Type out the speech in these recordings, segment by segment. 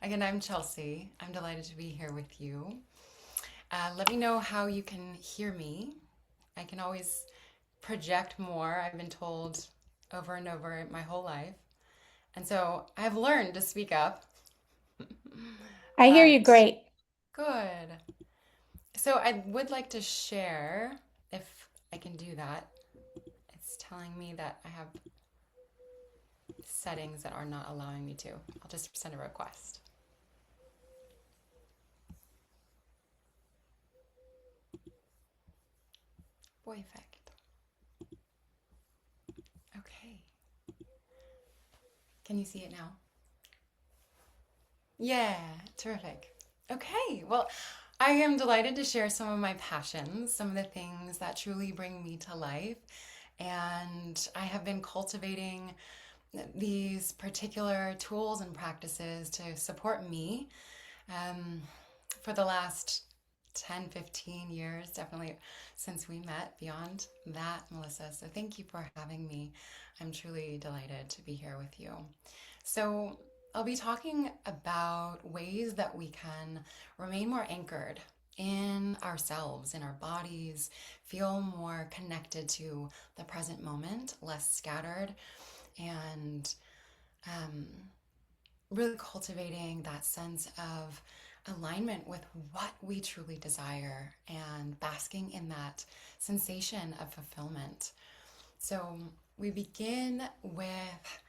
Again, I'm Chelsea. I'm delighted to be here with you. Let me know how you can hear me. I can always project more, I've been told over and over my whole life. And so I've learned to speak up, I hear you but great. good. So I would like to share, if I can do that. It's telling me that I have settings that are not allowing me to. I'll just send a request. Boy effect. Okay. Can you see it now? Yeah, terrific. Okay, well, I am delighted to share some of my passions, some of the things that truly bring me to life. And I have been cultivating these particular tools and practices to support me um, for the last 10, 15 years, definitely since we met. Beyond that, Melissa. So thank you for having me. I'm truly delighted to be here with you. So, I'll be talking about ways that we can remain more anchored in ourselves, in our bodies, feel more connected to the present moment, less scattered, and um, really cultivating that sense of alignment with what we truly desire and basking in that sensation of fulfillment. So, we begin with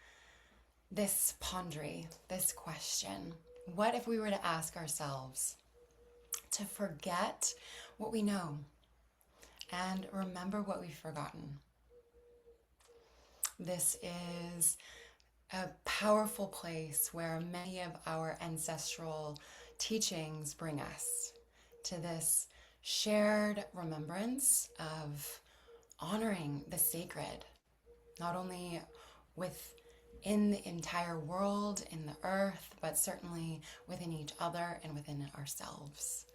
this pondering, this question. What if we were to ask ourselves to forget what we know and remember what we've forgotten? This is a powerful place where many of our ancestral teachings bring us to this shared remembrance of honoring the sacred, not only within the entire world, in the earth, but certainly within each other and within ourselves.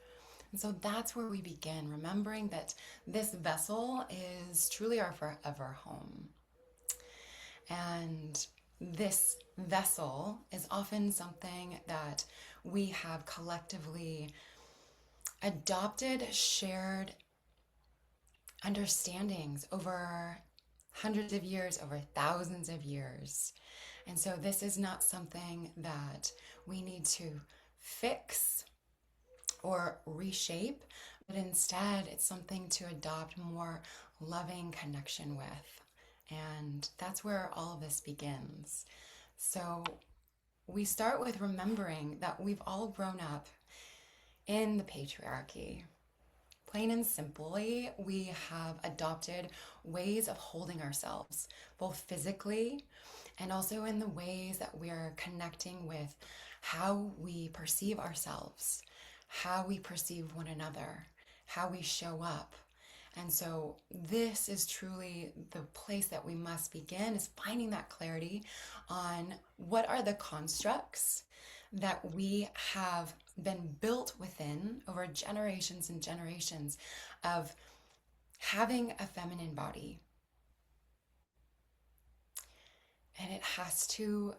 And so that's where we begin, remembering that this vessel is truly our forever home. And this vessel is often something that we have collectively adopted, shared understandings over hundreds of years, over thousands of years. And so this is not something that we need to fix or reshape, but instead it's something to adopt more loving connection with. And that's where all of this begins. So we start with remembering that we've all grown up in the patriarchy. Plain and simply, we have adopted ways of holding ourselves, both physically and also in the ways that we're connecting with how we perceive ourselves, how we perceive one another, how we show up. And so, this is truly the place that we must begin is finding that clarity on what are the constructs that we have been built within over generations and generations of having a feminine body. And it has to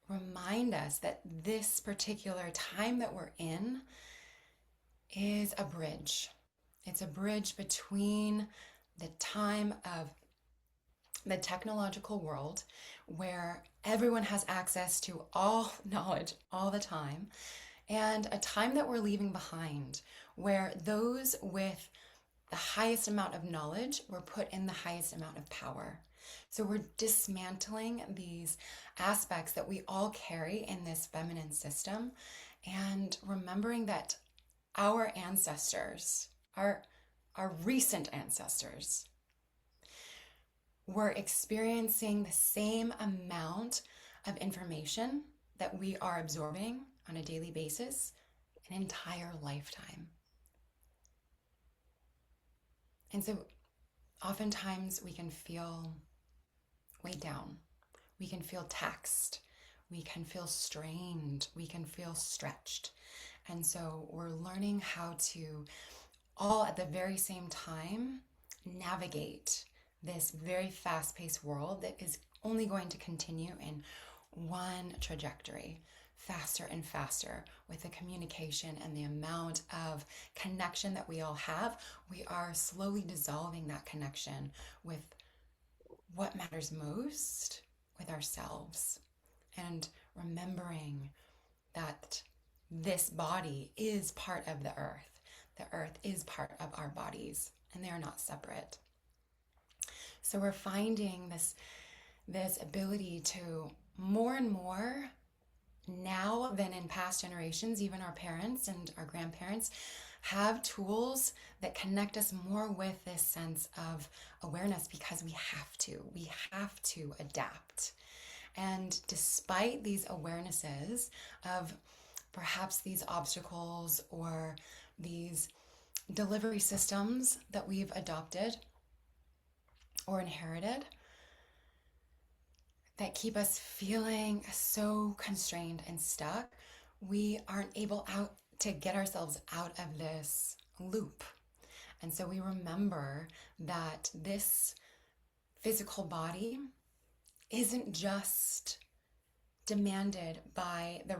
remind us that this particular time that we're in is a bridge. It's a bridge between the time of the technological world where everyone has access to all knowledge all the time, and a time that we're leaving behind where those with the highest amount of knowledge were put in the highest amount of power. So we're dismantling these aspects that we all carry in this feminine system and remembering that our ancestors, our recent ancestors, were experiencing the same amount of information that we are absorbing on a daily basis an entire lifetime. And so oftentimes we can feel weighed down. We can feel taxed. We can feel strained. We can feel stretched. And so we're learning how to all at the very same time navigate this very fast paced world that is only going to continue in one trajectory. faster and faster with the communication and the amount of connection that we all have. We are slowly dissolving that connection with what matters most, with ourselves, and remembering that this body is part of the earth. The earth is part of our bodies, and they are not separate. So we're finding this ability to more and more now than in past generations, even our parents and our grandparents have tools that connect us more with this sense of awareness because we have to. We have to adapt. And despite these awarenesses of perhaps these obstacles or these delivery systems that we've adopted or inherited that keep us feeling so constrained and stuck, we aren't able to get ourselves out of this loop. And so we remember that this physical body isn't just demanded by the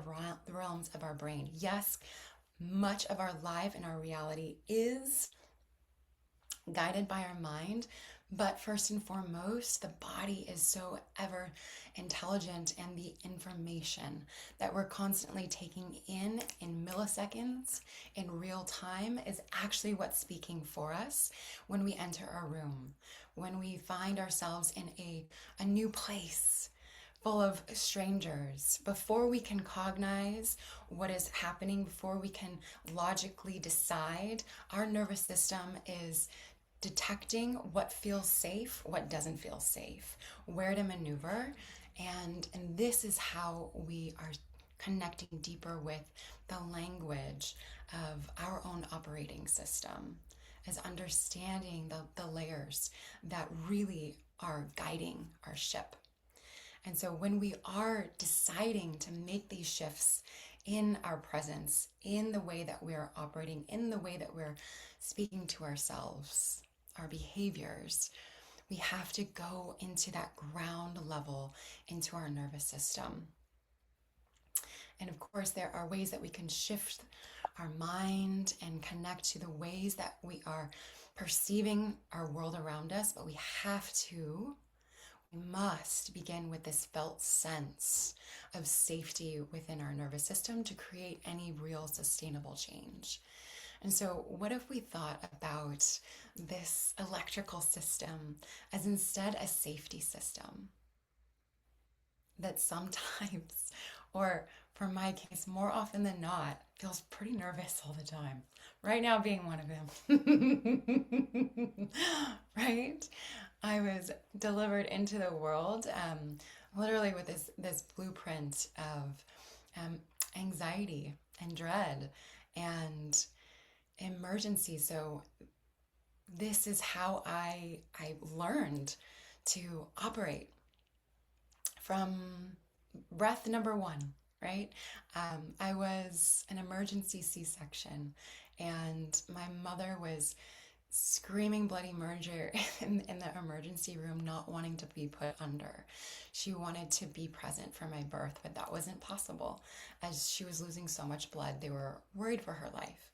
realms of our brain. Yes, much of our life and our reality is guided by our mind, but first and foremost, the body is so ever intelligent, and the information that we're constantly taking in milliseconds, in real time, is actually what's speaking for us when we enter a room, when we find ourselves in a new place full of strangers. Before we can cognize what is happening, before we can logically decide, our nervous system is detecting what feels safe, what doesn't feel safe, where to maneuver. And this is how we are connecting deeper with the language of our own operating system, is understanding the layers that really are guiding our ship. And so when we are deciding to make these shifts in our presence, in the way that we're operating, in the way that we're speaking to ourselves, our behaviors, we have to go into that ground level, into our nervous system. And of course, there are ways that we can shift our mind and connect to the ways that we are perceiving our world around us, but we must begin with this felt sense of safety within our nervous system to create any real sustainable change. And so what if we thought about this electrical system as instead a safety system that sometimes, or for my case, more often than not, feels pretty nervous all the time. Right now being one of them. Right? I was delivered into the world literally with this blueprint of anxiety and dread and emergency. So this is how I learned to operate from breath number one, right? I was an emergency C-section, and my mother was screaming bloody murder in the emergency room, not wanting to be put under. She wanted to be present for my birth, but that wasn't possible as she was losing so much blood. They were worried for her life.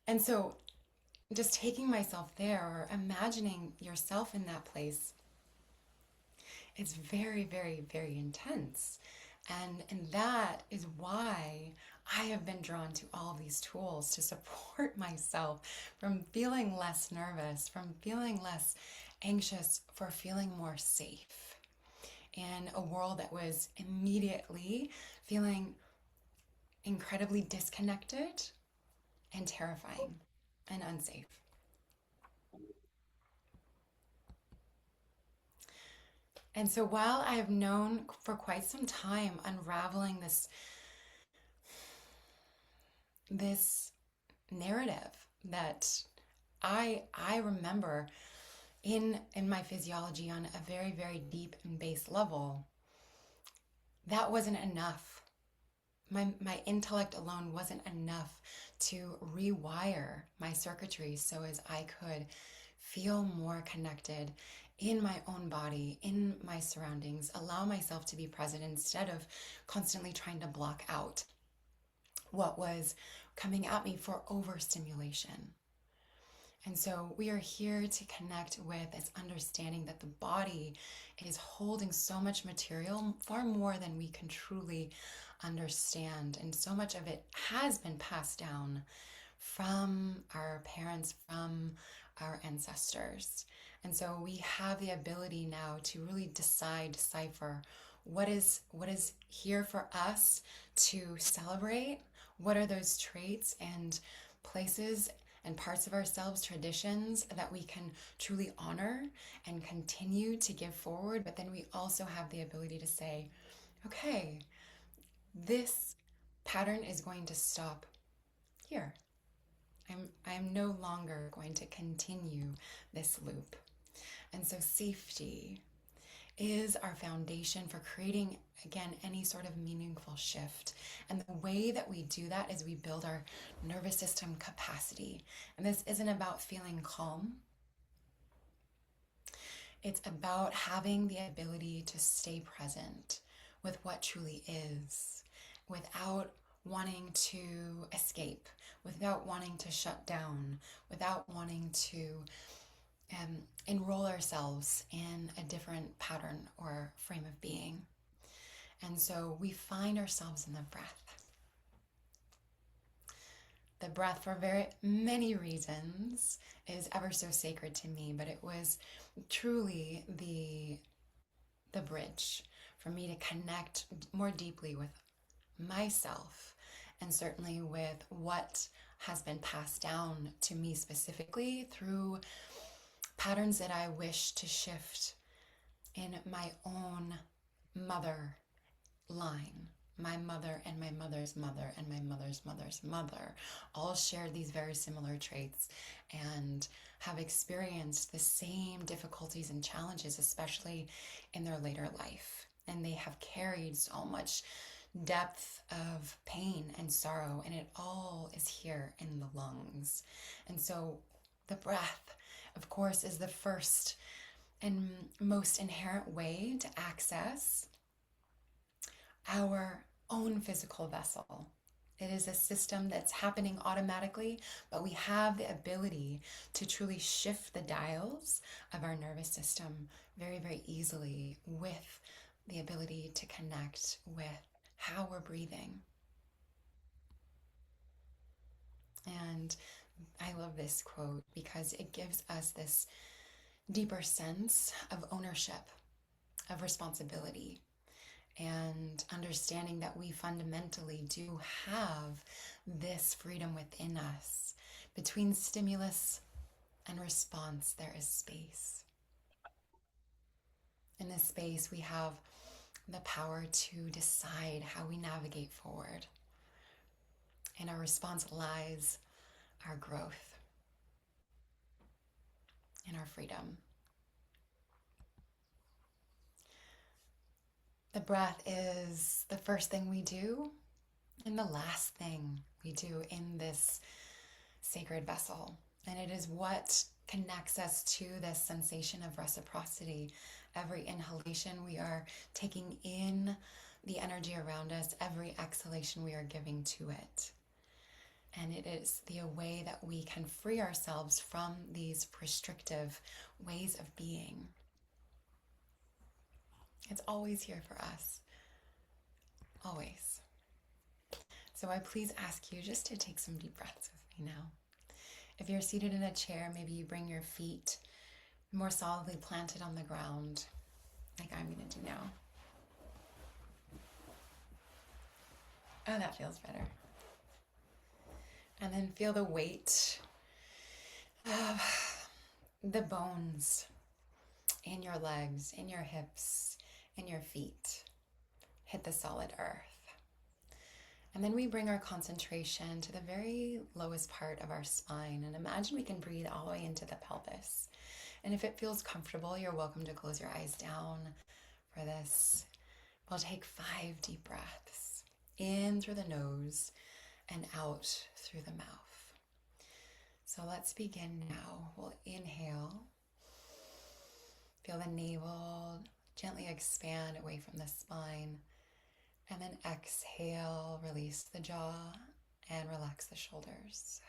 And so just taking myself there, or imagining yourself in that place, it's very, very, very intense. And that is why I have been drawn to all of these tools to support myself from feeling less nervous, from feeling less anxious, for feeling more safe in a world that was immediately feeling incredibly disconnected and terrifying and unsafe. And so while I have known for quite some time unraveling this narrative that I remember in my physiology on a very, very deep and base level, that wasn't enough. My intellect alone wasn't enough to rewire my circuitry so as I could feel more connected in my own body, in my surroundings, allow myself to be present instead of constantly trying to block out what was coming at me for overstimulation. And so we are here to connect with this understanding that the body is holding so much material, far more than we can truly understand. And so much of it has been passed down from our parents, from our ancestors. And so we have the ability now to really decipher what is here for us to celebrate. What are those traits and places and parts of ourselves, traditions that we can truly honor and continue to give forward. But then we also have the ability to say, okay, this pattern is going to stop here. I'm no longer going to continue this loop. And so safety is our foundation for creating, again, any sort of meaningful shift. And the way that we do that is we build our nervous system capacity. And this isn't about feeling calm. It's about having the ability to stay present with what truly is without wanting to escape, without wanting to shut down, without wanting to enroll ourselves in a different pattern or frame of being. And so we find ourselves in the breath. The breath, for very many reasons, is ever so sacred to me, but it was truly the bridge for me to connect more deeply with myself, and certainly with what has been passed down to me specifically through patterns that I wish to shift in my own mother line. My mother and my mother's mother and my mother's mother's mother all shared these very similar traits and have experienced the same difficulties and challenges, especially in their later life. And they have carried so much depth of pain and sorrow, and it all is here in the lungs. And so the breath, of course, is the first and most inherent way to access our own physical vessel. It is a system that's happening automatically, but we have the ability to truly shift the dials of our nervous system very, very easily with the ability to connect with how we're breathing. And I love this quote because it gives us this deeper sense of ownership, of responsibility, and understanding that we fundamentally do have this freedom within us. Between stimulus and response, there is space. In this space, we have the power to decide how we navigate forward. In our response lies our growth and our freedom. The breath is the first thing we do and the last thing we do in this sacred vessel. And it is what connects us to this sensation of reciprocity. Every inhalation, we are taking in the energy around us. Every exhalation, we are giving to it. And it is the way that we can free ourselves from these restrictive ways of being. It's always here for us. Always. So I please ask you just to take some deep breaths with me now. If you're seated in a chair, maybe you bring your feet more solidly planted on the ground, like I'm going to do now. Oh, that feels better. And then feel the weight of the bones in your legs, in your hips, in your feet. Hit the solid earth. And then we bring our concentration to the very lowest part of our spine. And imagine we can breathe all the way into the pelvis. And if it feels comfortable, you're welcome to close your eyes down for this. We'll take 5 deep breaths in through the nose and out through the mouth. So let's begin now. We'll inhale Feel the navel gently expand away from the spine. And then exhale, release the jaw and relax the shoulders.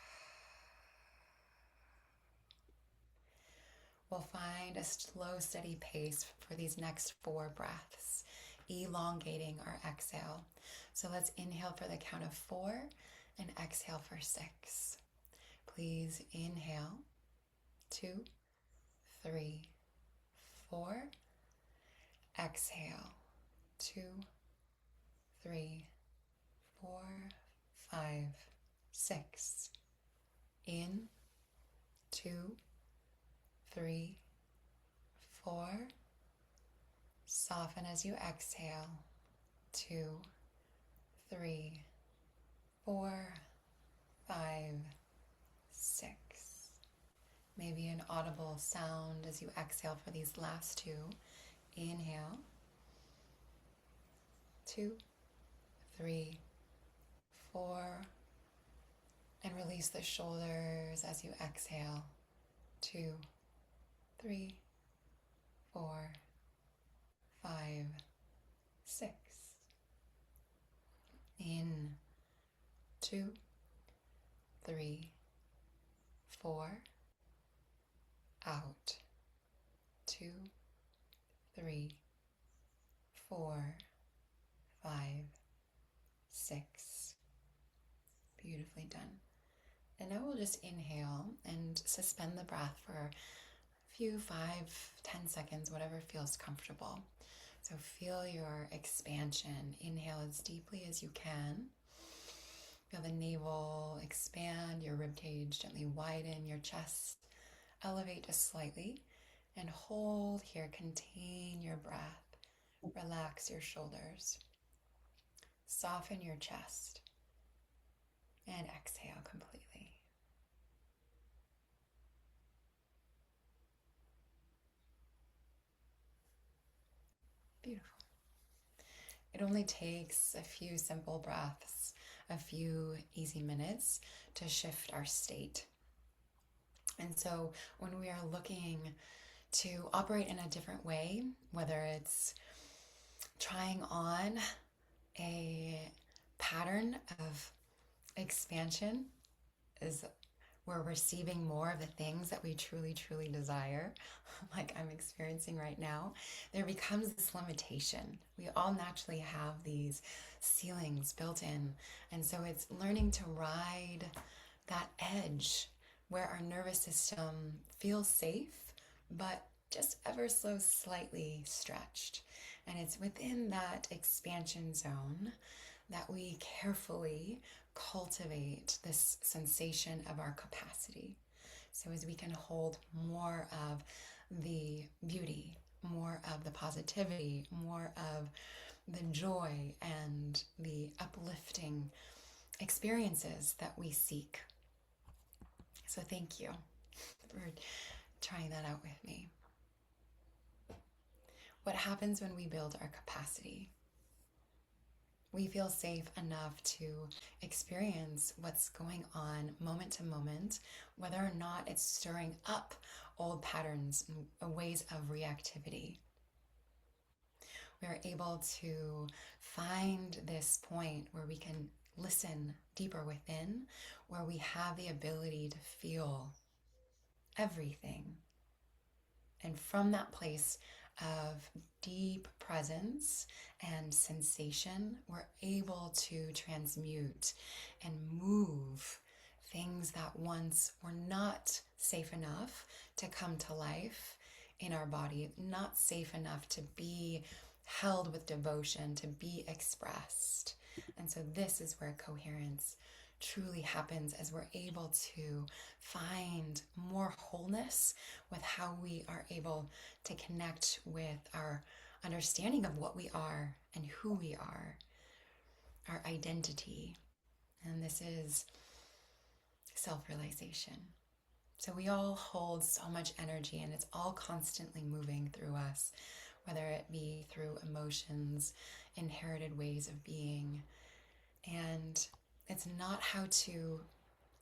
We'll find a slow, steady pace for these next 4 breaths, elongating our exhale. So let's inhale for the count of 4 and exhale for 6. Please inhale, 2, 3, 4. Exhale, 2, 3, 4, 5, 6. In, 2, 3, 4. Soften as you exhale, 2, 3, 4, 5, 6. Maybe an audible sound as you exhale for these last 2. Inhale, 2, 3, 4, and release the shoulders as you exhale, 2, 3, 4, 5, 6. In, 2, 3, 4. Out, 2, 3, 4, 5, 6. Beautifully done. And now we'll just inhale and suspend the breath for a few 5, 10 seconds, whatever feels comfortable. So feel your expansion. Inhale as deeply as you can. Feel the navel expand, your ribcage gently widen, your chest elevate just slightly, and hold here. Contain your breath. Relax your shoulders. Soften your chest. And exhale completely. Beautiful. It only takes a few simple breaths, a few easy minutes to shift our state. And so when we are looking to operate in a different way, whether it's trying on a pattern of expansion, is we're receiving more of the things that we truly, truly desire, like I'm experiencing right now, there becomes this limitation. We all naturally have these ceilings built in. And so it's learning to ride that edge where our nervous system feels safe, but just ever so slightly stretched. And it's within that expansion zone that we carefully cultivate this sensation of our capacity. So as we can hold more of the beauty, more of the positivity, more of the joy and the uplifting experiences that we seek. So thank you for trying that out with me. What happens when we build our capacity? We feel safe enough to experience what's going on moment to moment, whether or not it's stirring up old patterns and ways of reactivity. We're able to find this point where we can listen deeper within, where we have the ability to feel everything. And from that place of deep presence and sensation, we're able to transmute and move things that once were not safe enough to come to life in our body, not safe enough to be held with devotion, to be expressed. And so this is where coherence truly happens, as we're able to find more wholeness with how we are able to connect with our understanding of what we are and who we are, our identity. And this is self-realization. So we all hold so much energy, and it's all constantly moving through us, whether it be through emotions, inherited ways of being. And it's not how to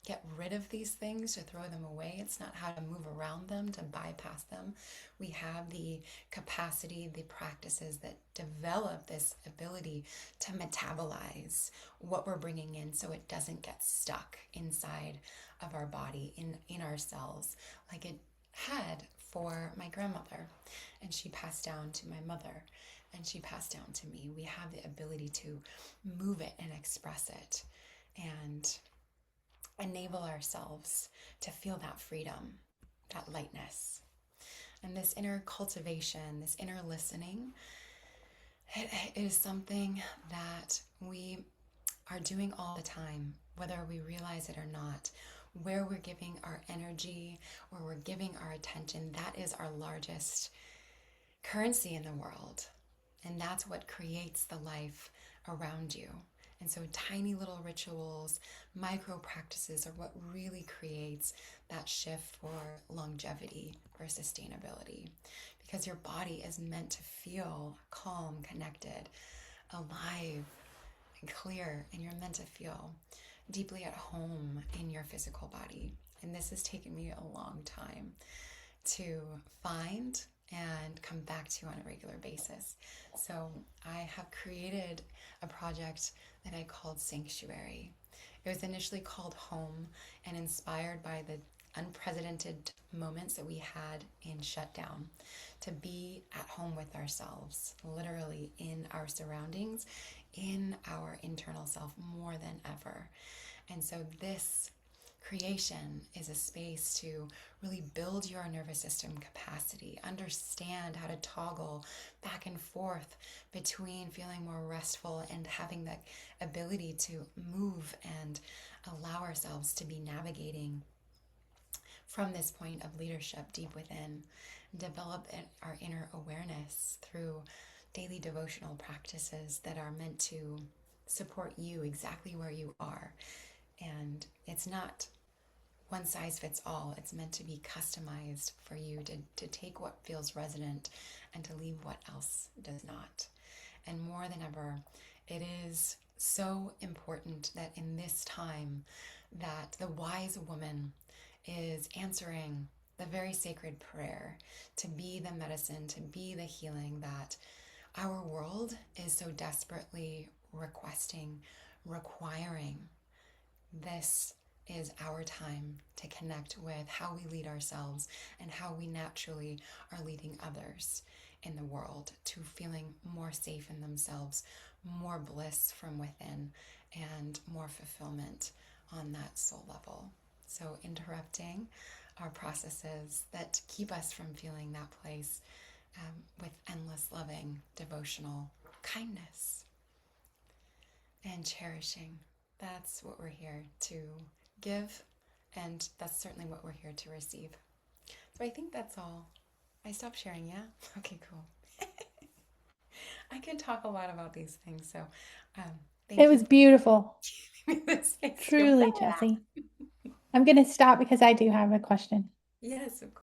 get rid of these things, to throw them away. It's not how to move around them, to bypass them. We have the capacity, the practices that develop this ability to metabolize what we're bringing in so it doesn't get stuck inside of our body, in our cells, like it had for my grandmother. And she passed down to my mother, and she passed down to me. We have the ability to move it and express it and enable ourselves to feel that freedom, that lightness. And this inner cultivation, this inner listening, it is something that we are doing all the time, whether we realize it or not. Where we're giving our energy, where we're giving our attention, that is our largest currency in the world. And that's what creates the life around you. And so tiny little rituals, micro practices are what really creates that shift for longevity, for sustainability. Because your body is meant to feel calm, connected, alive, and clear. And you're meant to feel deeply at home in your physical body. And this has taken me a long time to find and come back to on a regular basis. So I have created a project that I called Sanctuary. It was initially called Home and inspired by the unprecedented moments that we had in shutdown, to be at home with ourselves, literally in our surroundings, in our internal self more than ever. And so this creation is a space to really build your nervous system capacity, understand how to toggle back and forth between feeling more restful and having the ability to move and allow ourselves to be navigating from this point of leadership deep within, develop our inner awareness through daily devotional practices that are meant to support you exactly where you are. And it's not one size fits all. It's meant to be customized for you to take what feels resonant and to leave what else does not. And more than ever, it is so important that in this time that the wise woman is answering the very sacred prayer to be the medicine, to be the healing that our world is so desperately requesting, requiring. This is our time to connect with how we lead ourselves and how we naturally are leading others in the world to feeling more safe in themselves, more bliss from within, and more fulfillment on that soul level. So interrupting our processes that keep us from feeling that place with endless loving, devotional kindness and cherishing. That's what we're here to give, and that's certainly what we're here to receive. So I think that's all. I stopped sharing, yeah? Okay, cool. I could talk a lot about these things, so It thank you was beautiful. for giving me the space to Truly, Chelsea. I'm going to stop because I do have a question. yes, of course.